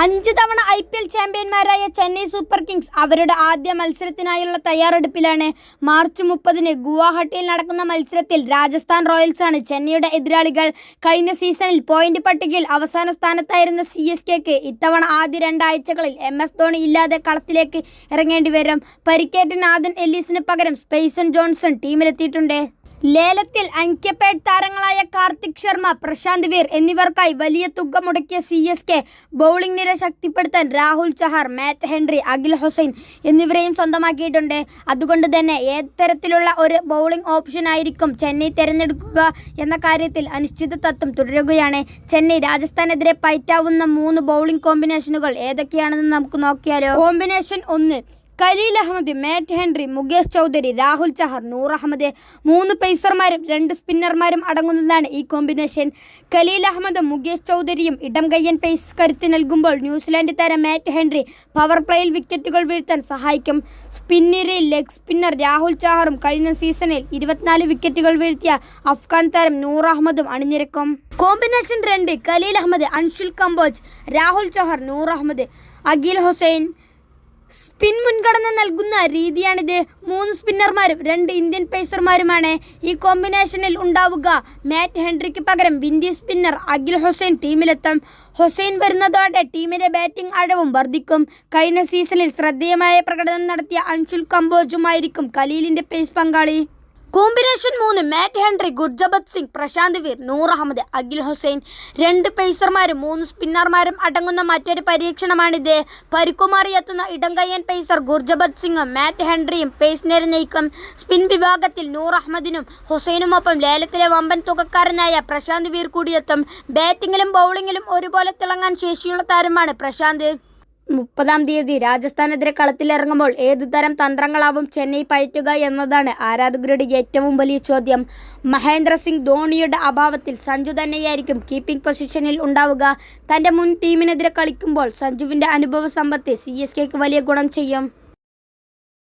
5 തവണ IPL ചാമ്പ്യന്മാരായ Chennai super Kings അവരുടെ ആദ്യ മത്സരത്തിനായുള്ള തയ്യാറെടുപ്പിലാണ്. മാർച്ച് 30-ന് ഗുവാഹട്ടിയിൽ നടക്കുന്ന മത്സരത്തിൽ രാജസ്ഥാൻ റോയൽസാണ് ചെന്നൈയുടെ എതിരാളികൾ. കഴിഞ്ഞ സീസണിൽ പോയിന്റ് പട്ടികയിൽ അവസാന സ്ഥാനത്തായിരുന്ന CSKക്ക് ഇത്തവണ ആദ്യ 2 ആഴ്ചകളിൽ MS ധോണി ഇല്ലാതെ കളത്തിലേക്ക് ഇറങ്ങേണ്ടി വരും. പരിക്കേറ്റ നാഥൻ എല്ലീസിന് പകരം സ്പെയ്സൺ ജോൺസൺ ടീമിലെത്തിയിട്ടുണ്ട്. ലേലത്തിൽ അൺക്യാപ്ഡ് താരങ്ങളായ കാർത്തിക് ശർമ്മ, പ്രശാന്ത് വീർ എന്നിവർക്കായി വലിയ തുക മുടക്കിയ CSK ബൗളിംഗ് നിര ശക്തിപ്പെടുത്താൻ രാഹുൽ ചഹാർ, മാറ്റ് ഹെൻറി, അഖിൽ ഹുസൈൻ എന്നിവരെയും സ്വന്തമാക്കിയിട്ടുണ്ട്. അതുകൊണ്ട് തന്നെ ഏത് തരത്തിലുള്ള ഒരു ബൗളിംഗ് ഓപ്ഷനായിരിക്കും ചെന്നൈ തിരഞ്ഞെടുക്കുക എന്ന കാര്യത്തിൽ അനിശ്ചിതത്വം തുടരുകയാണ്. ചെന്നൈ രാജസ്ഥാനെതിരെ പയറ്റാവുന്ന 3 ബൗളിംഗ് കോമ്പിനേഷനുകൾ ഏതൊക്കെയാണെന്ന് നമുക്ക് നോക്കിയാലോ. Combination 1: Khaleel Ahmed, Matt Henry, Mukesh Choudhary, Rahul Chahar, Noor Ahmed. 3 പേസർമാരും 2 സ്പിന്നർമാരും അടങ്ങുന്നതാണ് ഈ കോമ്പിനേഷൻ. ഖലീൽ അഹമ്മദും മുകേഷ് ചൗധരിയും ഇടം കയ്യൻ പേസ് കരുത്ത് നൽകുമ്പോൾ ന്യൂസിലാൻഡ് താരം മാറ്റ് ഹെൻറി പവർ പ്ലേയിൽ വിക്കറ്റുകൾ വീഴ്ത്താൻ സഹായിക്കും. സ്പിന്നറിൽ ലെഗ് സ്പിന്നർ രാഹുൽ ചഹറും കഴിഞ്ഞ സീസണിൽ 24 വിക്കറ്റുകൾ വീഴ്ത്തിയ അഫ്ഗാൻ താരം നൂർ അഹമ്മദും അണിനിരക്കും. കോമ്പിനേഷൻ 2: ഖലീൽ അഹമ്മദ്, അൻഷുൽ കംബോജ്, രാഹുൽ ചഹർ, നൂർ അഹമ്മദ്, അഖിൽ ഹുസൈൻ. സ്പിൻ മുൻഗണന നൽകുന്ന രീതിയാണിത്. 3 സ്പിന്നർമാരും 2 ഇന്ത്യൻ പേസർമാരുമാണ് ഈ കോമ്പിനേഷനിൽ ഉണ്ടാവുക. മാറ്റ് ഹെൻറിക്ക് പകരം വിൻഡീസ് സ്പിന്നർ അഖിൽ ഹുസൈൻ ടീമിലെത്തും. ഹുസൈൻ വരുന്നതോടെ ടീമിന്റെ ബാറ്റിംഗ് ആഴവും വർദ്ധിക്കും. കഴിഞ്ഞ സീസണിൽ ശ്രദ്ധേയമായ പ്രകടനം നടത്തിയ അൻഷുൽ കംബോജുമായിരിക്കും ഖലീലിന്റെ പേസ് പങ്കാളി. Combination 3: Matt Henry, Gurjapneet Singh, Prashant Veer, Noor Ahmed, Akhil Hussain. 2 പേസർമാരും 3 സ്പിന്നർമാരും അടങ്ങുന്ന മറ്റൊരു പരീക്ഷണമാണിത്. പരുക്കുമാറിയെത്തുന്ന ഇടം കയ്യൻ പേസർ ഗുർജബത് സിംഗും മാറ്റ് ഹെൻറിയും പേസ് നിര നയിക്കും. സ്പിൻ വിഭാഗത്തിൽ നൂർ അഹമ്മദിനും ഹുസൈനുമൊപ്പം ലേലത്തിലെ വമ്പൻ തുകക്കാരനായ പ്രശാന്ത് വീർ കൂടിയെത്തും. ബാറ്റിങ്ങിലും ബൗളിങ്ങിലും ഒരുപോലെ തിളങ്ങാൻ ശേഷിയുള്ള താരമാണ് പ്രശാന്ത്. 30-ാം തീയതി രാജസ്ഥാനെതിരെ കളത്തിലിറങ്ങുമ്പോൾ ഏതു തരം തന്ത്രങ്ങളാവും ചെന്നൈ പയറ്റുക എന്നതാണ് ആരാധകരുടെ ഏറ്റവും വലിയ ചോദ്യം. മഹേന്ദ്ര സിംഗ് ധോണിയുടെ അഭാവത്തിൽ സഞ്ജു തന്നെയായിരിക്കും കീപ്പിംഗ് പൊസിഷനിൽ ഉണ്ടാവുക. തൻ്റെ മുൻ ടീമിനെതിരെ കളിക്കുമ്പോൾ സഞ്ജുവിൻ്റെ അനുഭവ സമ്പത്ത് CSKക്ക് വലിയ ഗുണം ചെയ്യും.